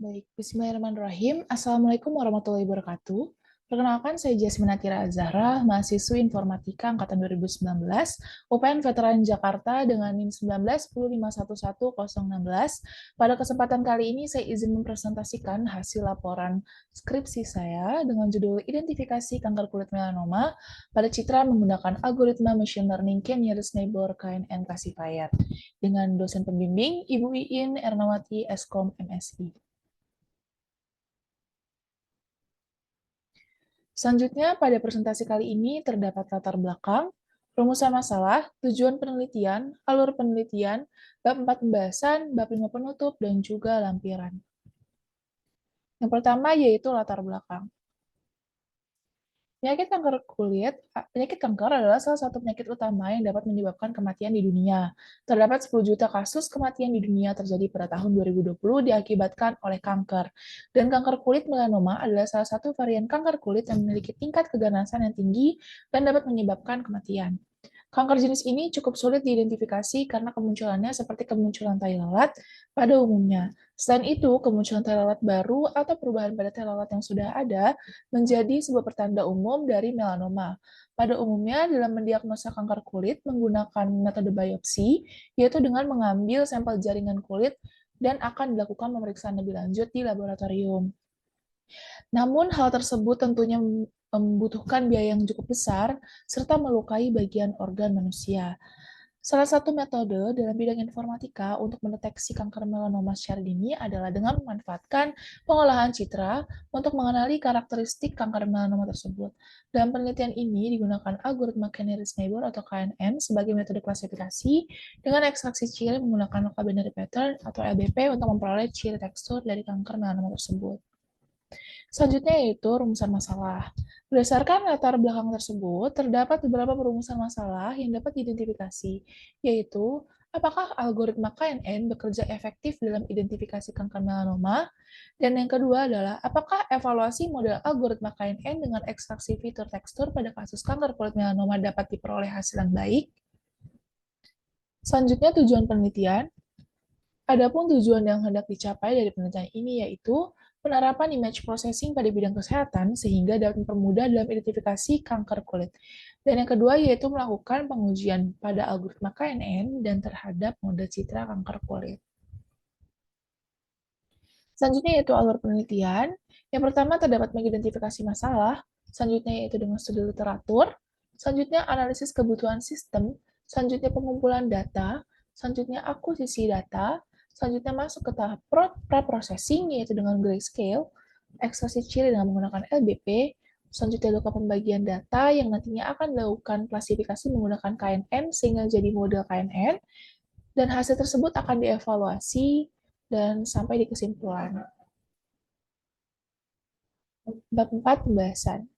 Baik, Bismillahirrahmanirrahim. Assalamualaikum warahmatullahi wabarakatuh. Perkenalkan, saya Jasmine Atira Azhara, mahasiswi Informatika Angkatan 2019, UPN Veteran Jakarta dengan NIM 1910511016. Pada kesempatan kali ini, saya izin mempresentasikan hasil laporan skripsi saya dengan judul Identifikasi Kanker Kulit Melanoma pada citra menggunakan algoritma Machine Learning K-Nearest Neighbor KNN Classifier dengan dosen pembimbing Ibu Iin Ernawati Eskom MSI. Selanjutnya, pada presentasi kali ini terdapat latar belakang, rumusan masalah, tujuan penelitian, alur penelitian, bab 4 pembahasan, bab 5 penutup, dan juga lampiran. Yang pertama yaitu latar belakang. Penyakit kanker adalah salah satu penyakit utama yang dapat menyebabkan kematian di dunia. Terdapat 10 juta kasus kematian di dunia terjadi pada tahun 2020 diakibatkan oleh kanker. Dan kanker kulit melanoma adalah salah satu varian kanker kulit yang memiliki tingkat keganasan yang tinggi dan dapat menyebabkan kematian. Kanker jenis ini cukup sulit diidentifikasi karena kemunculannya seperti kemunculan tai lalat pada umumnya. Selain itu, kemunculan tai lalat baru atau perubahan pada tai lalat yang sudah ada menjadi sebuah pertanda umum dari melanoma. Pada umumnya, dalam mendiagnosa kanker kulit menggunakan metode biopsi, yaitu dengan mengambil sampel jaringan kulit dan akan dilakukan pemeriksaan lebih lanjut di laboratorium. Namun, hal tersebut tentunya membutuhkan biaya yang cukup besar serta melukai bagian organ manusia. Salah satu metode dalam bidang informatika untuk mendeteksi kanker melanoma secara dini adalah dengan memanfaatkan pengolahan citra untuk mengenali karakteristik kanker melanoma tersebut. Dalam penelitian ini digunakan algoritma K-Nearest Neighbor atau KNN sebagai metode klasifikasi dengan ekstraksi ciri menggunakan local binary pattern atau LBP untuk memperoleh ciri tekstur dari kanker melanoma tersebut. Selanjutnya yaitu rumusan masalah. Berdasarkan latar belakang tersebut, terdapat beberapa perumusan masalah yang dapat diidentifikasi, yaitu apakah algoritma KNN bekerja efektif dalam identifikasi kanker melanoma, dan yang kedua adalah apakah evaluasi model algoritma KNN dengan ekstraksi fitur tekstur pada kasus kanker kulit melanoma dapat diperoleh hasil yang baik. Selanjutnya tujuan penelitian. Adapun tujuan yang hendak dicapai dari penelitian ini yaitu penerapan image processing pada bidang kesehatan sehingga dapat mempermudah dalam identifikasi kanker kulit. Dan yang kedua yaitu melakukan pengujian pada algoritma KNN dan terhadap model citra kanker kulit. Selanjutnya yaitu alur penelitian. Yang pertama terdapat mengidentifikasi masalah, selanjutnya yaitu dengan studi literatur, selanjutnya analisis kebutuhan sistem, selanjutnya pengumpulan data, selanjutnya akuisisi data, selanjutnya masuk ke tahap pre-processing yaitu dengan grayscale, ekstraksi ciri dengan menggunakan LBP, selanjutnya dilakukan pembagian data yang nantinya akan dilakukan klasifikasi menggunakan KNN sehingga jadi model KNN, dan hasil tersebut akan dievaluasi dan sampai di kesimpulan. Bab 4 pembahasan.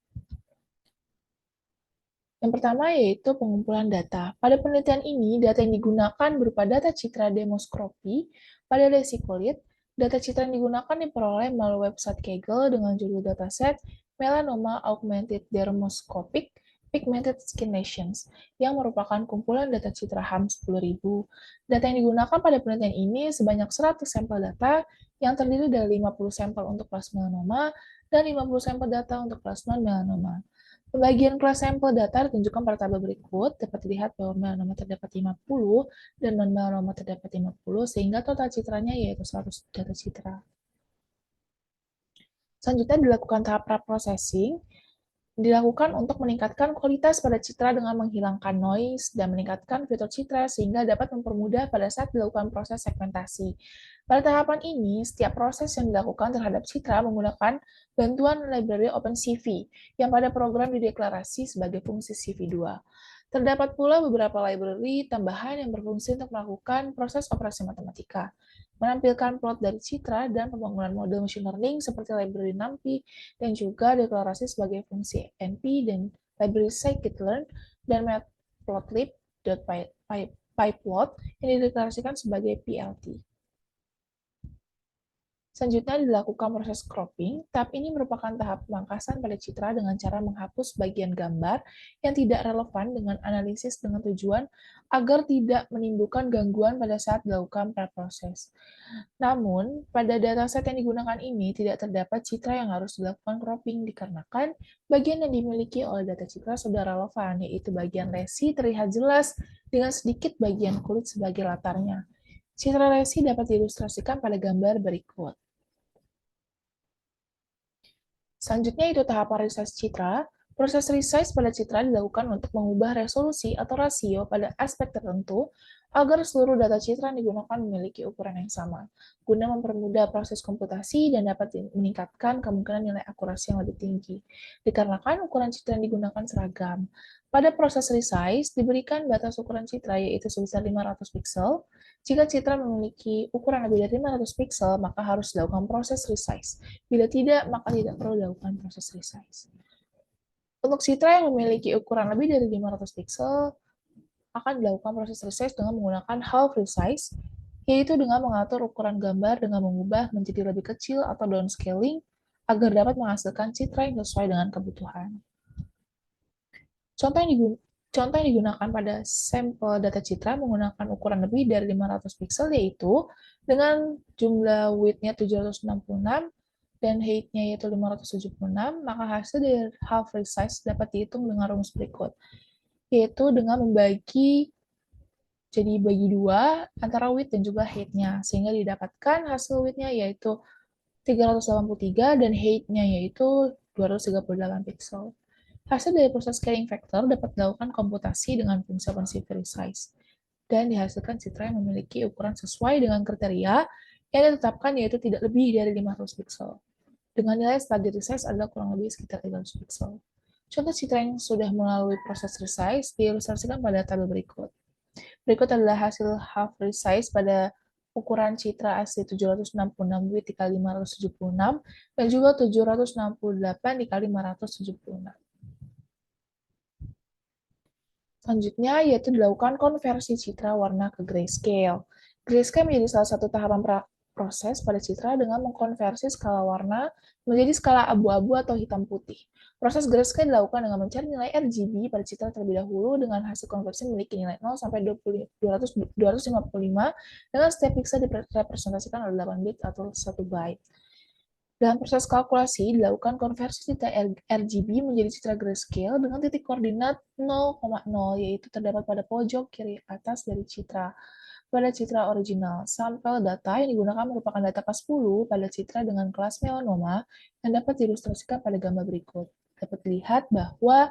Yang pertama yaitu pengumpulan data. Pada penelitian ini, data yang digunakan berupa data citra demoskropi pada lesi kulit. Data citra yang digunakan diperoleh melalui website Kaggle dengan judul dataset Melanoma Augmented Dermoscopic Pigmented Skin Lesions, yang merupakan kumpulan data citra HAM 10.000. Data yang digunakan pada penelitian ini sebanyak 100 sampel data yang terdiri dari 50 sampel untuk kelas melanoma dan 50 sampel data untuk kelas non-melanoma. Pembagian kelas sampel data ditunjukkan pada tabel berikut. Dapat dilihat bahwa melanoma terdapat 50 dan non-melanoma terdapat 50, sehingga total citranya yaitu 100 data citra. Selanjutnya dilakukan tahap pre-processing, dilakukan untuk meningkatkan kualitas pada citra dengan menghilangkan noise dan meningkatkan fitur citra sehingga dapat mempermudah pada saat dilakukan proses segmentasi. Pada tahapan ini, setiap proses yang dilakukan terhadap citra menggunakan bantuan library OpenCV yang pada program dideklarasi sebagai fungsi CV2. Terdapat pula beberapa library tambahan yang berfungsi untuk melakukan proses operasi matematika, menampilkan plot dari citra dan pembangunan model machine learning seperti library NumPy dan juga deklarasi sebagai fungsi NP dan library scikit-learn dan matplotlib.pyplot yang dideklarasikan sebagai PLT. Selanjutnya dilakukan proses cropping. Tahap ini merupakan tahap pemangkasan pada citra dengan cara menghapus bagian gambar yang tidak relevan dengan analisis dengan tujuan agar tidak menimbulkan gangguan pada saat dilakukan preproses. Namun, pada dataset yang digunakan ini tidak terdapat citra yang harus dilakukan cropping dikarenakan bagian yang dimiliki oleh data citra sudah relevan, yaitu bagian resi terlihat jelas dengan sedikit bagian kulit sebagai latarnya. Citra resi dapat diilustrasikan pada gambar berikut. Selanjutnya itu tahap resize citra. Proses resize pada citra dilakukan untuk mengubah resolusi atau rasio pada aspek tertentu agar seluruh data citra yang digunakan memiliki ukuran yang sama, guna mempermudah proses komputasi dan dapat meningkatkan kemungkinan nilai akurasi yang lebih tinggi. Dikarenakan ukuran citra yang digunakan seragam, pada proses resize diberikan batas ukuran citra yaitu sebesar 500 pixel. Jika citra memiliki ukuran lebih dari 500 pixel, maka harus dilakukan proses resize. Bila tidak, maka tidak perlu dilakukan proses resize. Untuk citra yang memiliki ukuran lebih dari 500 pixel, akan dilakukan proses resize dengan menggunakan half resize, yaitu dengan mengatur ukuran gambar dengan mengubah menjadi lebih kecil atau downscaling agar dapat menghasilkan citra yang sesuai dengan kebutuhan. Contoh yang digunakan pada sampel data citra menggunakan ukuran lebih dari 500 pixel, yaitu dengan jumlah width-nya 766 dan height-nya yaitu 576, maka hasil dari half resize dapat dihitung dengan rumus berikut, yaitu dengan membagi jadi bagi dua antara width dan juga height-nya, sehingga didapatkan hasil width-nya yaitu 383 dan height-nya yaitu 238 pixel. Hasil dari proses scaling factor dapat dilakukan komputasi dengan fungsi resize dan dihasilkan citra yang memiliki ukuran sesuai dengan kriteria yang ditetapkan yaitu tidak lebih dari 500 pixel. Dengan nilai setelah di-resize adalah kurang lebih sekitar 300 pixel. Contoh citra yang sudah melalui proses resize diilustrasikan pada tabel berikut. Berikut adalah hasil half resize pada ukuran citra asli 766 bit dikali 576 dan juga 768 dikali 576. Selanjutnya yaitu dilakukan konversi citra warna ke grayscale. Grayscale menjadi salah satu tahapan proses pada citra dengan mengkonversi skala warna menjadi skala abu-abu atau hitam putih. Proses grayscale dilakukan dengan mencari nilai RGB pada citra terlebih dahulu dengan hasil konversi memiliki nilai 0 sampai 255 dengan setiap pixel direpresentasikan oleh 8 bit atau 1 byte. Dalam proses kalkulasi, dilakukan konversi citra RGB menjadi citra grayscale dengan titik koordinat 0,0, yaitu terdapat pada pojok kiri atas dari citra. Pada citra original, sampel data yang digunakan merupakan data kelas 10 pada citra dengan kelas melanoma yang dapat diilustrasikan pada gambar berikut. Dapat dilihat bahwa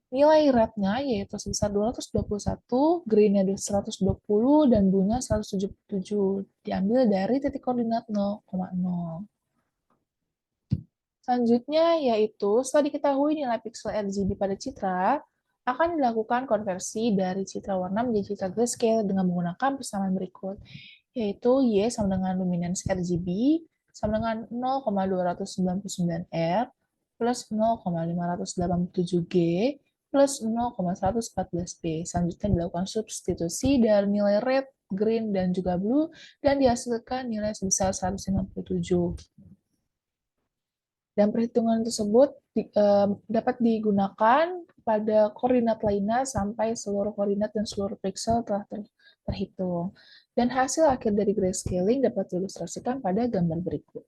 nilai red-nya yaitu sebesar 221, green-nya 120, dan blue-nya 177 diambil dari titik koordinat 0,0. Selanjutnya yaitu setelah diketahui nilai pixel RGB pada citra, akan dilakukan konversi dari citra warna menjadi citra grayscale dengan menggunakan persamaan berikut, yaitu Y sama dengan luminance RGB sama dengan 0,299 R plus 0,587 G plus 0,114 B. Selanjutnya dilakukan substitusi dari nilai red, green, dan juga blue, dan dihasilkan nilai sebesar 157. Dan perhitungan tersebut dapat digunakan pada koordinat lainnya sampai seluruh koordinat dan seluruh pixel telah terhitung. Dan hasil akhir dari grayscaling dapat diilustrasikan pada gambar berikut.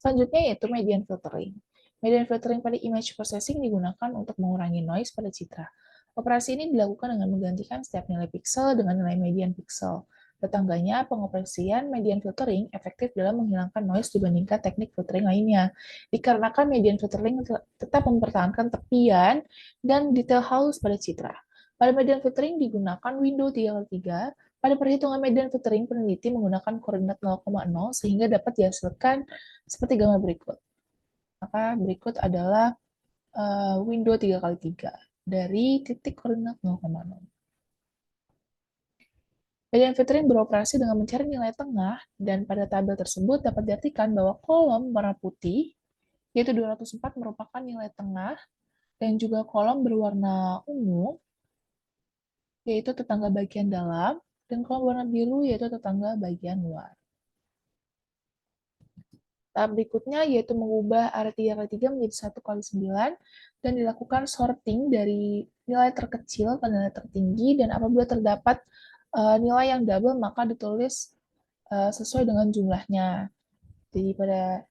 Selanjutnya yaitu median filtering. Median filtering pada image processing digunakan untuk mengurangi noise pada citra. Operasi ini dilakukan dengan menggantikan setiap nilai pixel dengan nilai median pixel. Tetangganya, pengoperasian median filtering efektif dalam menghilangkan noise dibandingkan teknik filtering lainnya. Dikarenakan median filtering tetap mempertahankan tepian dan detail halus pada citra. Pada median filtering digunakan window 3x3. Pada perhitungan median filtering, peneliti menggunakan koordinat 0,0 sehingga dapat dihasilkan seperti gambar berikut. Maka berikut adalah window 3x3 dari titik koordinat 0,0. Median filtering beroperasi dengan mencari nilai tengah, dan pada tabel tersebut dapat diartikan bahwa kolom warna putih, yaitu 204 merupakan nilai tengah, dan juga kolom berwarna ungu, yaitu tetangga bagian dalam, Dan kalau warna biru yaitu tetangga bagian luar. Tahap berikutnya yaitu mengubah arti 3 menjadi 1 kali 9 dan dilakukan sorting dari nilai terkecil ke nilai tertinggi, dan apabila terdapat nilai yang double maka ditulis sesuai dengan jumlahnya. Jadi pada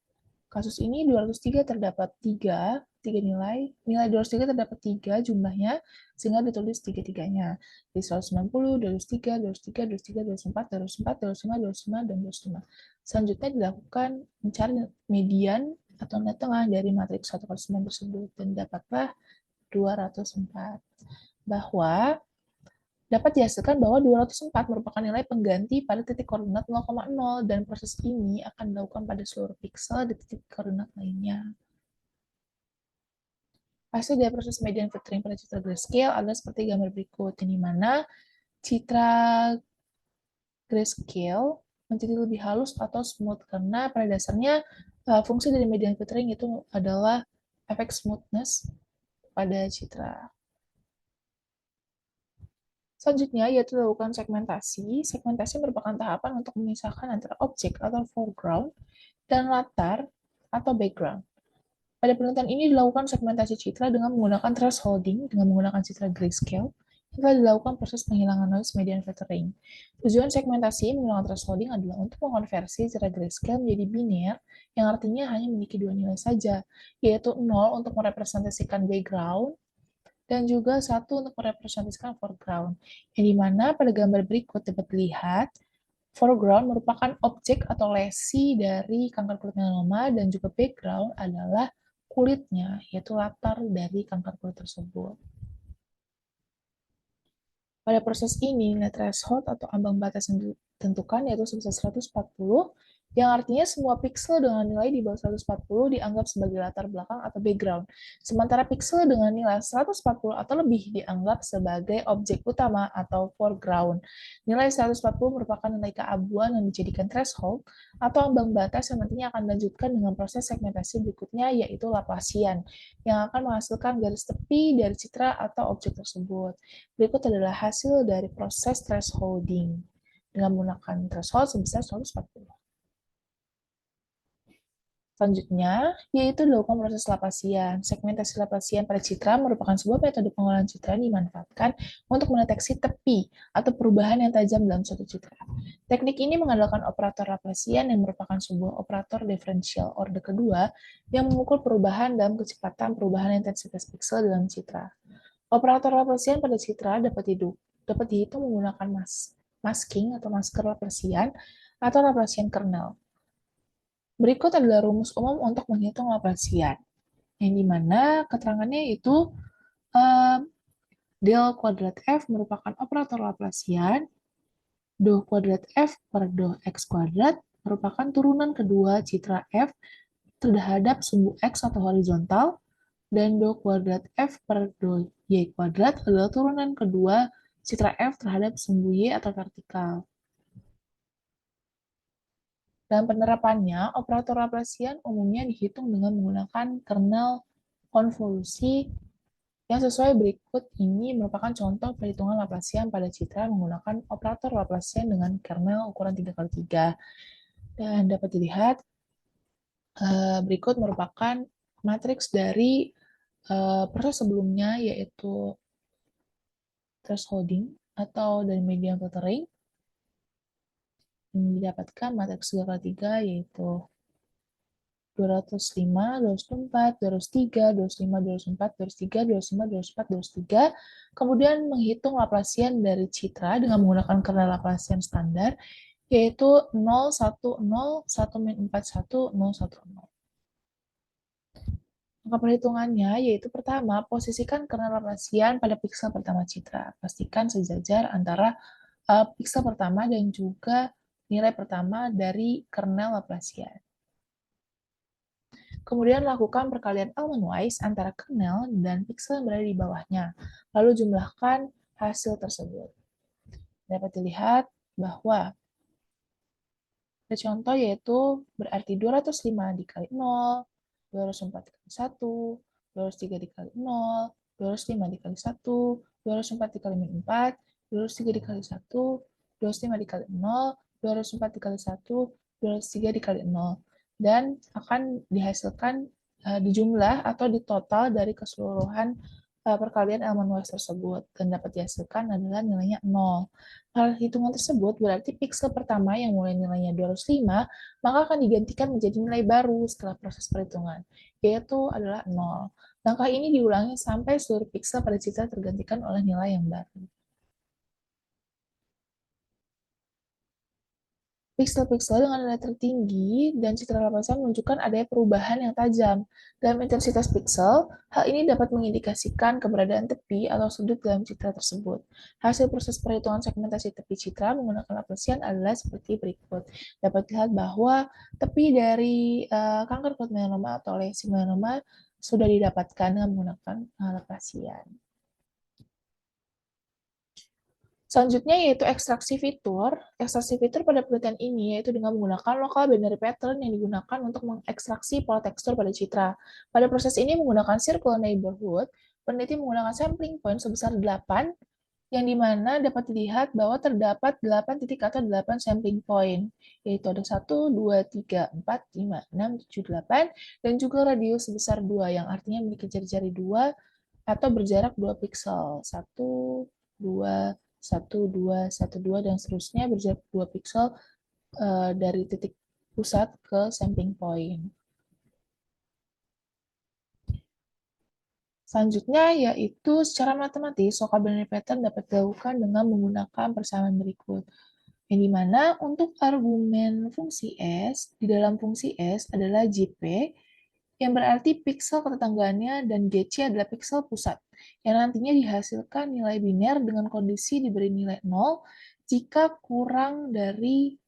kasus ini 203 terdapat 3 nilai, nilai 203 terdapat 3 jumlahnya, sehingga ditulis tiga-tiganya. Jadi 190, 203, 203, 203, 204, 204, 205, 205, dan 205. Selanjutnya dilakukan mencari median atau nilai tengah dari matriks 1 kali 9 tersebut, dan dapatlah 204. Bahwa dapat dihasilkan bahwa 204 merupakan nilai pengganti pada titik koordinat 0,0, dan proses ini akan dilakukan pada seluruh piksel di titik koordinat lainnya. Hasil dari proses median filtering pada citra grayscale adalah seperti gambar berikut, di mana citra grayscale menjadi lebih halus atau smooth, karena pada dasarnya fungsi dari median filtering itu adalah efek smoothness pada citra. Selanjutnya, yaitu dilakukan segmentasi. Segmentasi merupakan tahapan untuk memisahkan antara objek atau foreground dan latar atau background. Pada penelitian ini dilakukan segmentasi citra dengan menggunakan thresholding dengan menggunakan citra grayscale. Setelah dilakukan proses penghilangan noise median filtering. Tujuan segmentasi menggunakan thresholding adalah untuk mengonversi citra grayscale menjadi biner, yang artinya hanya memiliki 2 nilai saja, yaitu 0 untuk merepresentasikan background dan juga 1 untuk merepresentasikan foreground. Yang dimana pada gambar berikut dapat dilihat foreground merupakan objek atau lesi dari kanker kulit melanoma, dan juga background adalah kulitnya, yaitu latar dari kanker kulit tersebut. Pada proses ini, nilai threshold atau ambang batas yang ditentukan yaitu sebesar 140, yang artinya semua piksel dengan nilai di bawah 140 dianggap sebagai latar belakang atau background. Sementara piksel dengan nilai 140 atau lebih dianggap sebagai objek utama atau foreground. Nilai 140 merupakan nilai keabuan yang dijadikan threshold atau ambang batas yang nantinya akan dilanjutkan dengan proses segmentasi berikutnya, yaitu Laplacian, yang akan menghasilkan garis tepi dari citra atau objek tersebut. Berikut adalah hasil dari proses thresholding dengan menggunakan threshold sebesar 140. Selanjutnya, yaitu dilakukan proses Laplacian. Segmentasi Laplacian pada citra merupakan sebuah metode pengolahan citra yang dimanfaatkan untuk mendeteksi tepi atau perubahan yang tajam dalam suatu citra. Teknik ini mengandalkan operator Laplacian yang merupakan sebuah operator diferensial orde kedua yang mengukur perubahan dalam kecepatan perubahan intensitas piksel dalam citra. Operator Laplacian pada citra dapat dihitung menggunakan masking atau masker Laplacian atau Laplacian kernel. Berikut adalah rumus umum untuk menghitung Laplacian, yang dimana keterangannya itu del kuadrat F merupakan operator Laplacian, do kuadrat F per do X kuadrat merupakan turunan kedua citra F terhadap sumbu X atau horizontal, dan do kuadrat F per do Y kuadrat adalah turunan kedua citra F terhadap sumbu Y atau vertikal. Dalam penerapannya, operator Laplacian umumnya dihitung dengan menggunakan kernel konvolusi yang sesuai berikut ini merupakan contoh perhitungan Laplacian pada citra menggunakan operator Laplacian dengan kernel ukuran 3x3. Dan dapat dilihat berikut merupakan matriks dari proses sebelumnya, yaitu thresholding atau dari median filtering. Yang didapatkan matriks 3x3 yaitu 205, 204, 203, 205, 204, 203, 205, 204, 203. Kemudian menghitung Laplacian dari citra dengan menggunakan kernel Laplacian standar, yaitu 0, 1, 0, 1 min 4, 1, 0, 1, 0. Maka perhitungannya yaitu pertama, posisikan kernel Laplacian pada piksel pertama citra. Pastikan sejajar antara piksel pertama dan juga nilai pertama dari kernel Laplacian. Kemudian lakukan perkalian Elman-Wise antara kernel dan piksel yang berada di bawahnya. Lalu jumlahkan hasil tersebut. Dapat dilihat bahwa ada contoh yaitu berarti 205 dikali 0, 204 dikali 1, 203 dikali 0, 205 dikali 1, 204 dikali min 4, 203 dikali 1, 205 dikali 0, 204 dikali 1, 203 dikali 0. Dan akan dihasilkan dijumlah atau ditotal dari keseluruhan perkalian elemen Wise tersebut. Dan dapat dihasilkan adalah nilainya 0. Hal hitungan tersebut berarti piksel pertama yang mulai nilainya 205, maka akan digantikan menjadi nilai baru setelah proses perhitungan, yaitu adalah 0. Langkah ini diulangi sampai seluruh piksel pada citra tergantikan oleh nilai yang baru. Piksel-piksel dengan nilai tertinggi dan citra lapisan menunjukkan adanya perubahan yang tajam. Dalam intensitas piksel, hal ini dapat mengindikasikan keberadaan tepi atau sudut dalam citra tersebut. Hasil proses perhitungan segmentasi tepi citra menggunakan Laplacian adalah seperti berikut. Dapat dilihat bahwa tepi dari kanker kulit melanoma atau lesi melanoma sudah didapatkan dengan menggunakan Laplacian. Selanjutnya yaitu ekstraksi fitur. Ekstraksi fitur pada penelitian ini yaitu dengan menggunakan local binary pattern yang digunakan untuk mengekstraksi pola tekstur pada citra. Pada proses ini menggunakan circular neighborhood, peneliti menggunakan sampling point sebesar 8, yang dimana dapat dilihat bahwa terdapat 8 titik atau 8 sampling point, yaitu ada 1, 2, 3, 4, 5, 6, 7, 8, dan juga radius sebesar 2, yang artinya memiliki jari-jari 2 atau berjarak 2 pixel. 1, 2, 1, 2, 1, 2, dan seterusnya berjarak 2 pixel dari titik pusat ke sampling point. Selanjutnya yaitu secara matematis, local binary pattern dapat dilakukan dengan menggunakan persamaan berikut. Yang dimana untuk argumen fungsi S, di dalam fungsi S adalah JP, yang berarti piksel ketetanggaannya, dan GC adalah piksel pusat, yang nantinya dihasilkan nilai biner dengan kondisi diberi nilai 0 jika kurang dari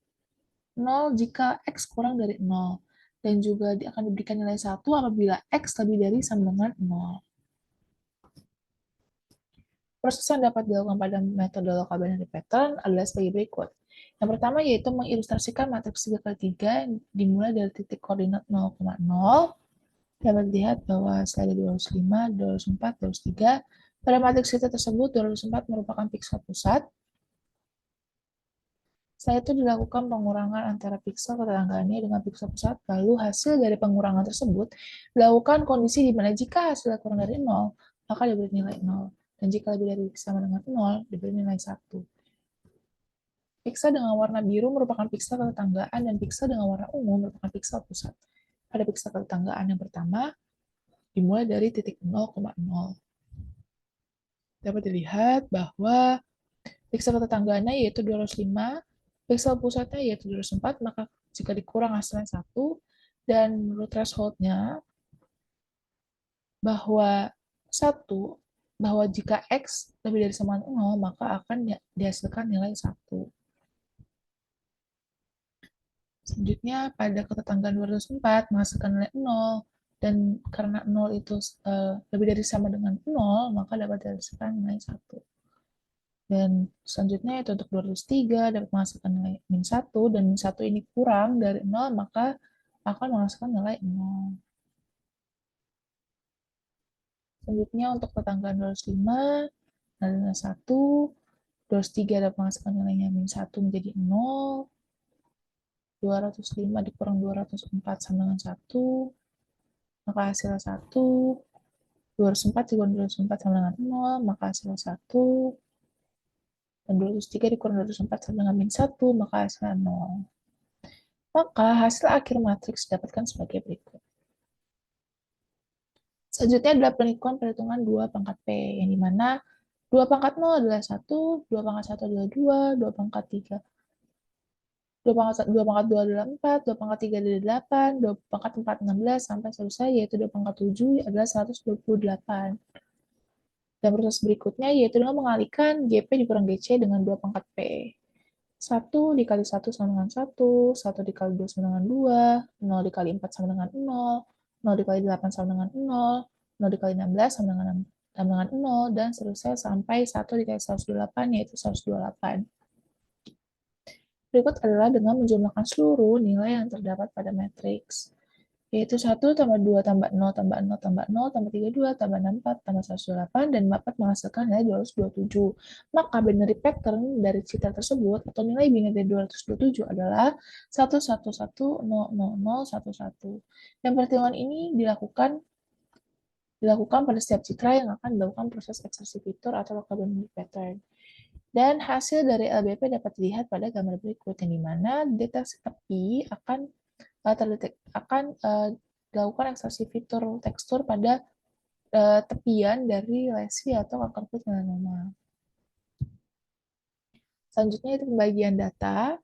0 jika X kurang dari 0, dan juga akan diberikan nilai 1 apabila X lebih dari sama dengan 0. Proses yang dapat dilakukan pada metode local binary pattern adalah sebagai berikut. Yang pertama yaitu mengilustrasikan matriks 3x3 dimulai dari titik koordinat 0,0. Dapat dilihat bahwa setelah 205, 204, 203, pada matriks kita tersebut 204 merupakan piksel pusat. Setelah itu dilakukan pengurangan antara piksel ketetanggaannya dengan piksel pusat, lalu hasil dari pengurangan tersebut dilakukan kondisi di mana jika hasilnya kurang dari 0, maka diberi nilai 0. Dan jika lebih dari sama dengan 0, diberi nilai 1. Piksel dengan warna biru merupakan piksel ketetanggaan dan piksel dengan warna ungu merupakan piksel pusat. Pada piksel ketetanggaan yang pertama, dimulai dari titik 0,0. Dapat dilihat bahwa piksel ketetanggaannya yaitu 205, piksel pusatnya yaitu 204, maka jika dikurang hasilnya 1, dan menurut threshold-nya bahwa 1, bahwa jika X lebih dari sama 0, maka akan dihasilkan nilai 1. Selanjutnya, pada ketetanggaan 204 menghasilkan nilai 0, dan karena 0 itu lebih dari sama dengan 0, maka dapat dihasilkan nilai 1. Dan selanjutnya itu untuk 203 dapat menghasilkan nilai min 1, dan min 1 ini kurang dari 0, maka akan menghasilkan nilai 0. Selanjutnya untuk tetanggaan 205, nilai 1, 203 dapat menghasilkan nilainya min 1 menjadi 0, 205 dikurang 204 sama dengan 1, maka hasilnya 1, 204 dikurang 204 sama dengan 0, maka hasilnya 1, dan 203 dikurang 204 sama dengan min 1, maka hasilnya 0. Maka hasil akhir matriks didapatkan sebagai berikut. Selanjutnya adalah penghitungan perhitungan 2 pangkat P, yang dimana 2 pangkat 0 adalah 1, 2 pangkat 1 adalah 2, 2 pangkat 3, 2 pangkat 2 adalah 4, 2 pangkat 3 adalah 8, 2 pangkat 4 16, sampai selesai, yaitu 2 pangkat 7 adalah 128. Dan proses berikutnya yaitu dengan mengalihkan GP dikurang GC dengan 2 pangkat P. 1 dikali 1 sama dengan 1, 1 dikali 2 sama dengan 2, 0 dikali 4 sama dengan 0, 0 dikali 8 sama dengan 0, 0 dikali 16 sama dengan 0, dan seterusnya sampai 1 dikali 128, yaitu 128. Berikut adalah dengan menjumlahkan seluruh nilai yang terdapat pada matriks. yaitu 1 tambah 2 tambah 0 tambah 0 tambah 0 tambah 32 tambah 64 tambah 108 dan dapat menghasilkan nilai 227. Maka binary pattern dari citra tersebut atau nilai binary dari 227 adalah 111000011. Dan perhitungan ini dilakukan pada setiap citra yang akan dilakukan proses ekstraksi fitur atau local binary pattern. Dan hasil dari LBP dapat dilihat pada gambar berikut, yang dimana deteksi tepi akan dilakukan ekstraksi fitur tekstur pada tepian dari lesi atau akar kulit melanoma. Selanjutnya itu pembagian data.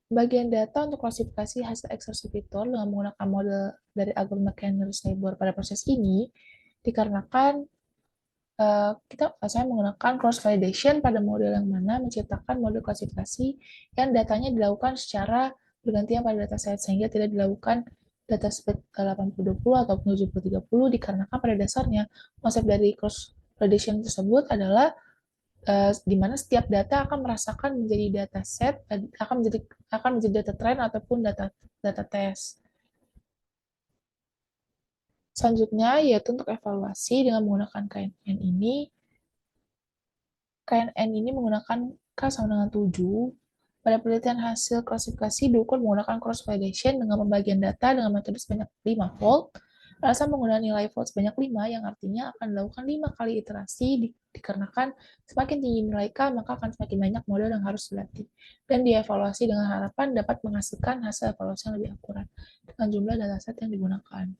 Pembagian data untuk klasifikasi hasil ekstraksi fitur dengan menggunakan model dari algoritma Kenner-Sneider pada proses ini dikarenakan saya menggunakan cross validation pada model yang mana menciptakan model klasifikasi yang datanya dilakukan secara bergantian pada dataset sehingga tidak dilakukan data split 80-20 atau 70-30 dikarenakan pada dasarnya konsep dari cross validation tersebut adalah di mana setiap data akan merasakan menjadi data set akan menjadi data trend ataupun data test. Selanjutnya yaitu untuk evaluasi dengan menggunakan KNN ini. KNN ini menggunakan K sama dengan 7. Pada penelitian hasil klasifikasi diukur menggunakan cross validation dengan pembagian data dengan metode sebanyak 5 fold. Alasan penggunaan nilai fold sebanyak 5 yang artinya akan dilakukan 5 kali iterasi dikarenakan semakin tinggi nilai K maka akan semakin banyak model yang harus dilatih dan dievaluasi dengan harapan dapat menghasilkan hasil evaluasi yang lebih akurat dengan jumlah dataset yang digunakan.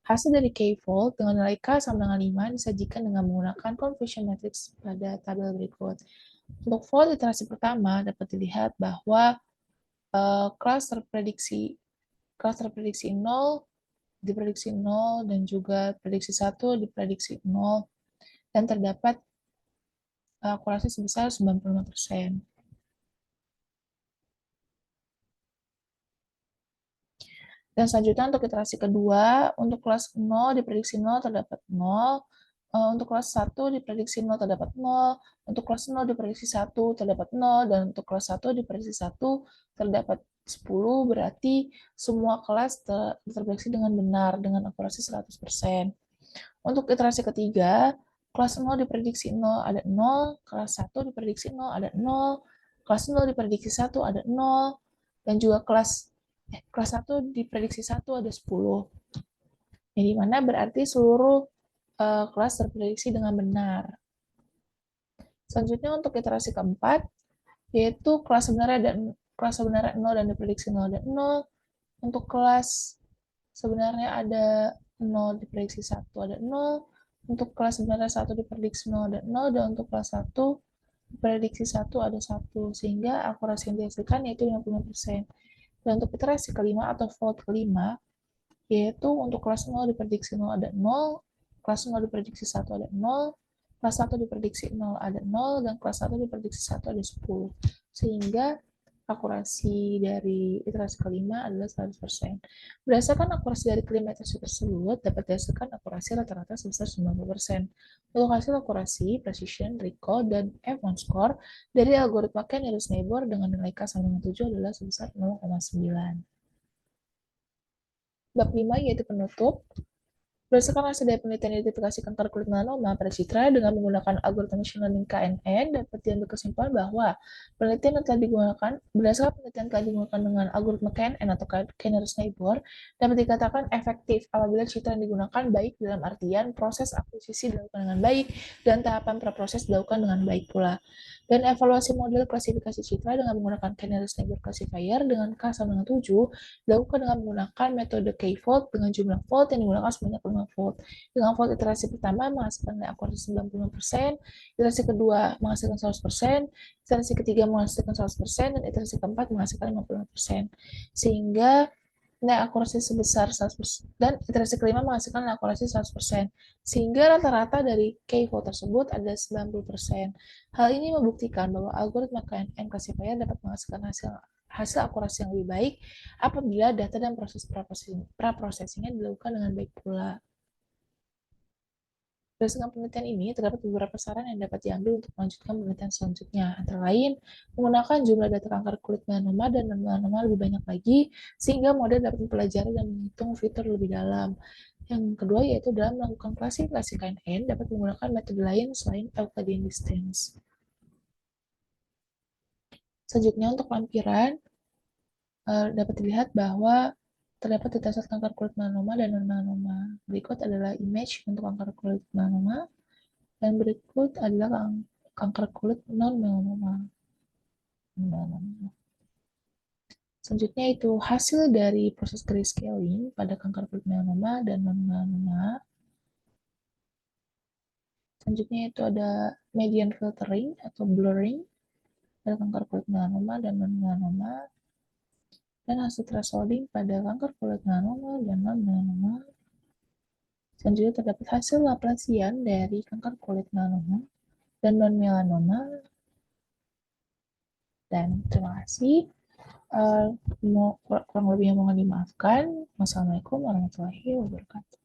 Hasil dari K-fold dengan nilai K sama dengan 5 disajikan dengan menggunakan confusion matrix pada tabel berikut. Untuk fold iterasi pertama dapat dilihat bahwa kelas terprediksi 0 diprediksi 0 dan juga prediksi 1 diprediksi 0 dan terdapat akurasi sebesar 95%. Dan selanjutnya untuk iterasi kedua, untuk kelas 0 diprediksi 0 terdapat 0, untuk kelas 1 diprediksi 0 terdapat 0, untuk kelas 0 diprediksi 1 terdapat 0, dan untuk kelas 1 diprediksi 1 terdapat 10, berarti semua kelas terprediksi dengan benar, dengan akurasi 100%. Untuk iterasi ketiga, kelas 0 diprediksi 0 ada 0, kelas 1 diprediksi 0 ada 0, kelas 0 diprediksi 1 ada 0, dan juga kelas 1 diprediksi 1 ada 10. Yang dimana berarti seluruh kelas terprediksi dengan benar. Selanjutnya untuk iterasi keempat, yaitu kelas sebenarnya 0 dan diprediksi 0 dan 0. Untuk kelas sebenarnya ada 0 diprediksi 1 ada 0. Untuk kelas sebenarnya 1 diprediksi 0 ada 0. Dan untuk kelas 1 diprediksi 1 ada 1. Sehingga akurasi yang dihasilkan yaitu 55%. Dan untuk iterasi kelima atau fold kelima, yaitu untuk kelas 0 diprediksi 0 ada 0, kelas 0 diprediksi 1 ada 0, kelas 1 diprediksi 0 ada 0, dan kelas 1 diprediksi 1 ada 10. Sehingga akurasi dari iterasi kelima adalah 100%. Berdasarkan akurasi dari kelima iterasi tersebut, dapat dihasilkan akurasi rata-rata sebesar 90%. Untuk hasil akurasi, precision, recall, dan F1 score dari algoritma Kenner-Sneider dengan nilai K sama dengan 7 adalah sebesar 0,9. Bab 5 yaitu penutup. Berdasarkan hasil dari penelitian identifikasi kanker kulit melanoma pada citra dengan menggunakan algoritma machine learning KNN, dapat diambil kesimpulan bahwa penelitian yang telah digunakan berdasarkan penelitian yang telah digunakan dengan algoritma KNN atau Kenner-Sneider dapat dikatakan efektif apabila citra yang digunakan baik dalam artian proses akuisisi dilakukan dengan baik dan tahapan praproses dilakukan dengan baik pula. Dan evaluasi model klasifikasi citra dengan menggunakan Kenner-Sneider classifier dengan K sama dengan 7 dilakukan dengan menggunakan metode K-fold dengan jumlah fold yang digunakan sebanyak 5 fold. Dengan fold iterasi pertama menghasilkan nilai akurasi 95%, iterasi kedua menghasilkan 100%, iterasi ketiga menghasilkan 100%, dan iterasi keempat menghasilkan 55%. Sehingga nilai akurasi sebesar 100%, dan iterasi kelima menghasilkan nilai akurasi 100%. Sehingga rata-rata dari K-fold tersebut ada 90%. Hal ini membuktikan bahwa algoritma KNN classifier dapat menghasilkan hasil akurasi yang lebih baik apabila data dan proses praprosesingnya dilakukan dengan baik pula. Berdasarkan penelitian ini, terdapat beberapa saran yang dapat diambil untuk melanjutkan penelitian selanjutnya. Antara lain, menggunakan jumlah data kanker kulit melanoma dan non-melanoma lebih banyak lagi, sehingga model dapat mempelajari dan menghitung fitur lebih dalam. Yang kedua yaitu dalam melakukan klasifikasi KNN dapat menggunakan metode lain selain Euclidean distance. Selanjutnya untuk lampiran, dapat dilihat bahwa terdapat dataset kanker kulit melanoma dan non-melanoma. Berikut adalah image untuk kanker kulit melanoma, dan berikut adalah kanker kulit non-melanoma. Selanjutnya itu hasil dari proses grayscaling pada kanker kulit melanoma dan non-melanoma. Selanjutnya itu ada median filtering atau blurring pada kanker kulit melanoma dan non-melanoma. Dan hasil thresholding pada kanker kulit melanoma dan non-melanoma. Selanjutnya terdapat hasil Laplacian dari kanker kulit melanoma dan non-melanoma. Dan terima kasih. Kurang lebihnya mohon dimaafkan. Wassalamualaikum warahmatullahi wabarakatuh.